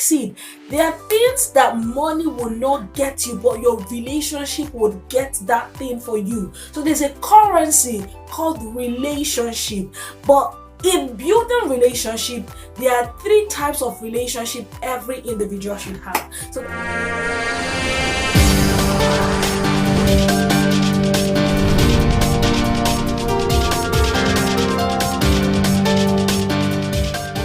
succeed. There are things that money will not get you, but your relationship would get that thing for you. So there's a currency called relationship. But in building relationship, there are 3 types of relationship every individual should have. So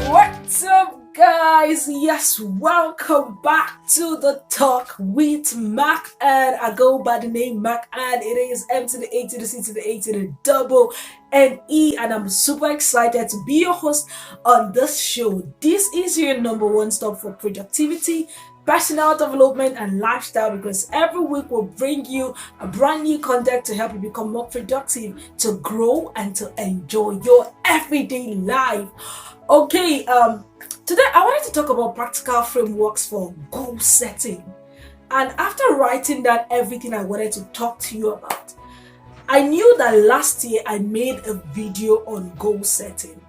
what's up, guys? Yes, welcome back to the Talk with Mac, and I go by the name Mac, and it is M to the A to the C to the A to the double and E, and I'm super excited to be your host on this show. This is your number 1 stop for productivity, personal development, and lifestyle, because every week we'll bring you a brand new content to help you become more productive, to grow, and to enjoy your everyday life. Okay, today I wanted to talk about practical frameworks for goal setting. And after writing down everything I wanted to talk to you about, I knew that last year I made a video on goal setting.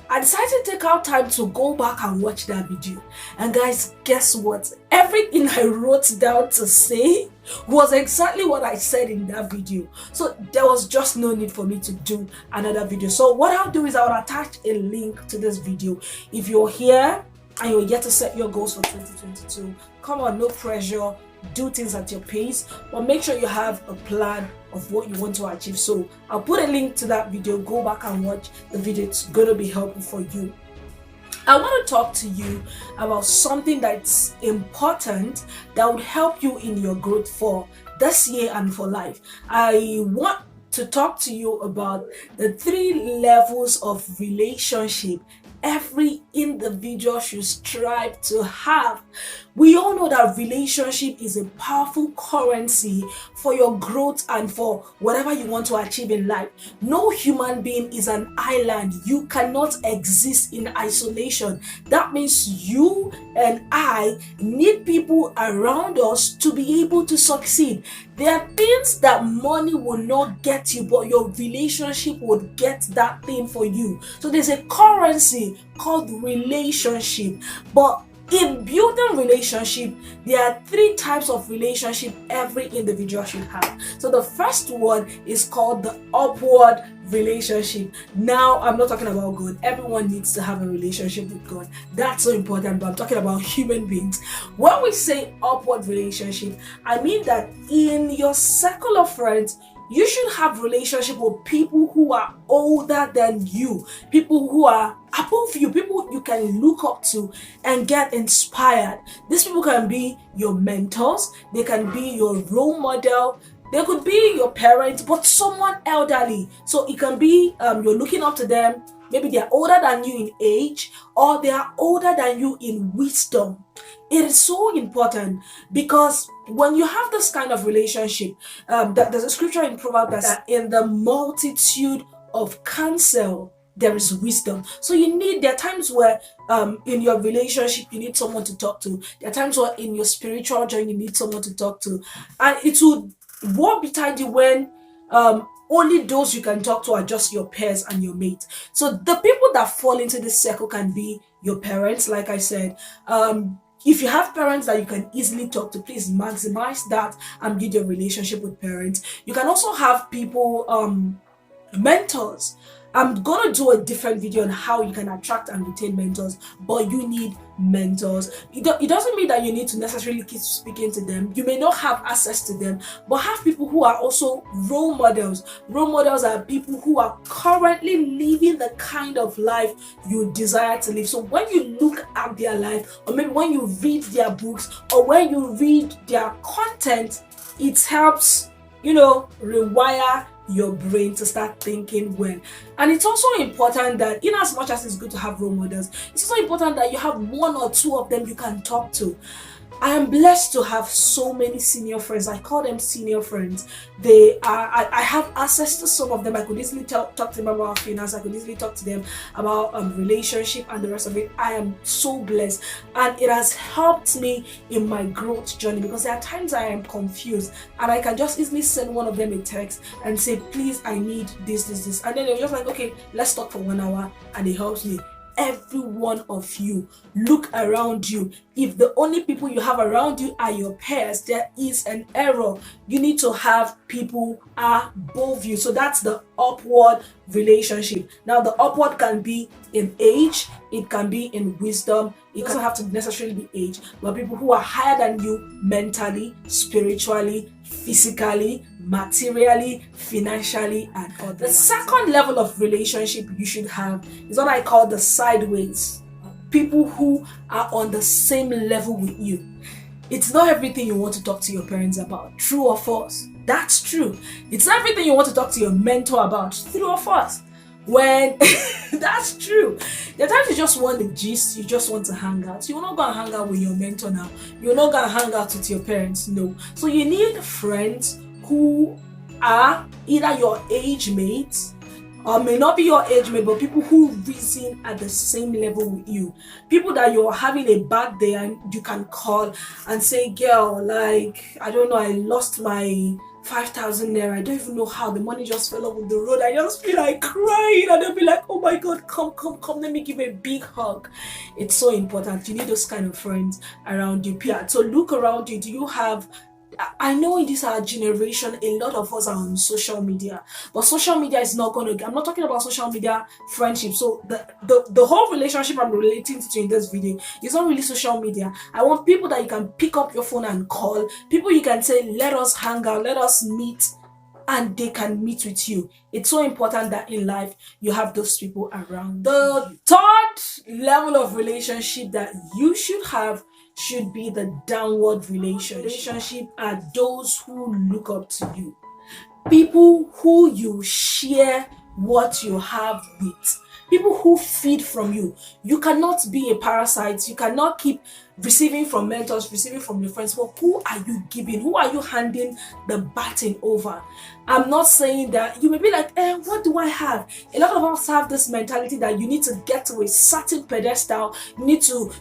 I decided to take out time to go back and watch that video. And guys, guess what? Everything I wrote down to say was exactly what I said in that video. So there was just no need for me to do another video. So what I'll do is I'll attach a link to this video. If you're here and you're yet to set your goals for 2022, come on, no pressure. Do things at your pace, but make sure you have a plan of what you want to achieve. So I'll put a link to that video. Go back and watch the video. It's going to be helpful for you. I want to talk to you about something that's important that would help you in your growth for this year and for life. I want to talk to you about the 3 levels of relationship every individual should strive to have. We all know that relationship is a powerful currency for your growth and for whatever you want to achieve in life. No human being is an island. You cannot exist in isolation. That means you and I need people around us to be able to succeed. There are things that money will not get you, but your relationship would get that thing for you. So there's a currency called relationship. But in building relationship, there are 3 types of relationship every individual should have. So the first one is called the upward relationship. Now, I'm not talking about God. Everyone needs to have a relationship with God. That's so important, but I'm talking about human beings. When we say upward relationship, I mean that in your circle of friends, you should have relationship with people who are older than you, people who are above you, people you can look up to and get inspired. These people can be your mentors, they can be your role model, they could be your parents, but someone elderly. So it can be you're looking up to them. Maybe they're older than you in age, or they are older than you in wisdom. It is so important, because when you have this kind of relationship, there's a scripture in Proverbs that in the multitude of counsel there is wisdom. So there are times where in your relationship you need someone to talk to. There are times where in your spiritual journey you need someone to talk to, and it would won't be tidy when only those you can talk to are just your peers and your mates. So the people that fall into this circle can be your parents, like I said. If you have parents that you can easily talk to, please maximize that and build your relationship with parents. You can also have people, mentors. I'm gonna do a different video on how you can attract and retain mentors, but you need mentors. It doesn't mean that you need to necessarily keep speaking to them. You may not have access to them, but have people who are also role models. Role models are people who are currently living the kind of life you desire to live. So when you look at their life, or maybe when you read their books, or when you read their content, it helps, rewire your brain to start thinking well. And it's also important that, in as much as it's good to have role models, it's also important that you have 1 or 2 of them you can talk to. I am blessed to have so many senior friends. I call them senior friends. I have access to some of them. I could easily talk to them about finance. I could easily talk to them about relationship and the rest of it. I am so blessed, and it has helped me in my growth journey, because there are times I am confused and I can just easily send one of them a text and say, please, I need this, and then they're just like, okay, let's talk for 1 hour, and it helps me. every one of you. Look around you. If the only people you have around you are your peers, there is an error. You need to have people above you. So that's the upward relationship. Now, the upward can be in age, it can be in wisdom, it doesn't have to necessarily be age, but people who are higher than you mentally, spiritually, physically, materially, financially, and otherwise. The second level of relationship you should have is what I call the sideways. People who are on the same level with you. It's not everything you want to talk to your parents about. True or false? That's true. It's not everything you want to talk to your mentor about. True or false? When that's true. There are times you just want the gist, you just want to hang out. You're not gonna hang out with your mentor now. You're not gonna hang out with your parents. No. So you need friends who are either your age mates or may not be your age mate, but people who reason at the same level with you. People that you're having a bad day and you can call and say, girl, like, I don't know, I lost my 5,000 naira. I don't even know how. The money just fell off the road. I just feel like crying, and they'll be like, oh my God, come, let me give you a big hug. It's so important. You need those kind of friends around you. So look around you. Do you have, I know in this our generation, a lot of us are on social media, but social media is not going to, I'm not talking about social media friendship. So the whole relationship I'm relating to in this video is not really social media. I want people that you can pick up your phone and call, people you can say, let us hang out, let us meet, and they can meet with you. It's so important that in life you have those people around. The third level of relationship that you should have should be the downward relationship are those who look up to you. People who you share what you have with. People who feed from you. You cannot be a parasite. You cannot keep receiving from mentors, receiving from your friends. But who are you giving? Who are you handing the baton over? I'm not saying that you may be like, what do I have? A lot of us have this mentality that you need to get to a certain pedestal. You need to,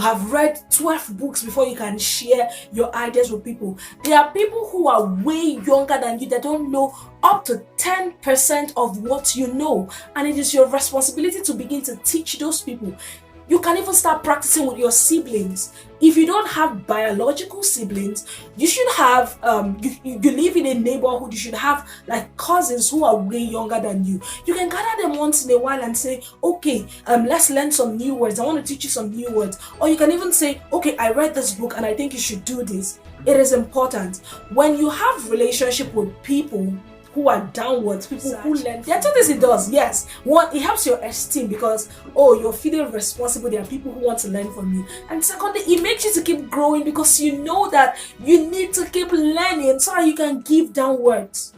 have read 12 books before you can share your ideas with people. There are people who are way younger than you that don't know up to 10% of what you know. And it is your responsibility to begin to teach those people. You can even start practicing with your siblings. If you don't have biological siblings, you should have, you live in a neighborhood, you should have like cousins who are way younger than you. You can gather them once in a while and say, okay, let's learn some new words. I want to teach you some new words. Or you can even say, okay, I read this book and I think you should do this. It is important. When you have relationship with people who are downwards, people who learn. There are two things it does. Yes, one, it helps your esteem because you're feeling responsible. There are people who want to learn from you, and secondly, it makes you to keep growing because you know that you need to keep learning so that you can give downwards.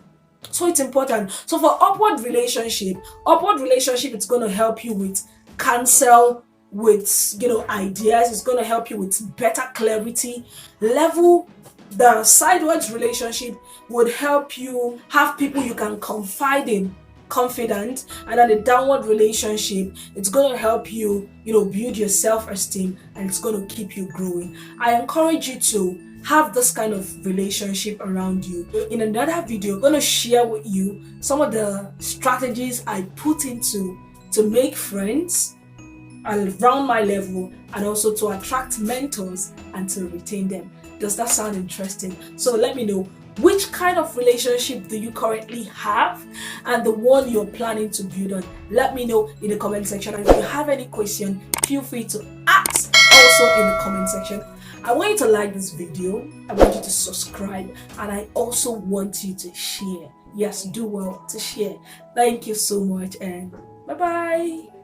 So it's important. So for upward relationship, it's going to help you with counsel, with ideas. It's going to help you with better clarity level. The sideways relationship would help you have people you can confide in, confident, and then the downward relationship, it's going to help you, build your self-esteem, and it's going to keep you growing. I encourage you to have this kind of relationship around you. In another video, I'm going to share with you some of the strategies I put into to make friends around my level and also to attract mentors and to retain them. Does that sound interesting? So let me know, which kind of relationship do you currently have and the one you're planning to build on? Let me know in the comment section. And if you have any question, feel free to ask also in the comment section. I want you to like this video, I want you to subscribe, and I also want you to share. Yes, do well to share. Thank you so much, and bye-bye.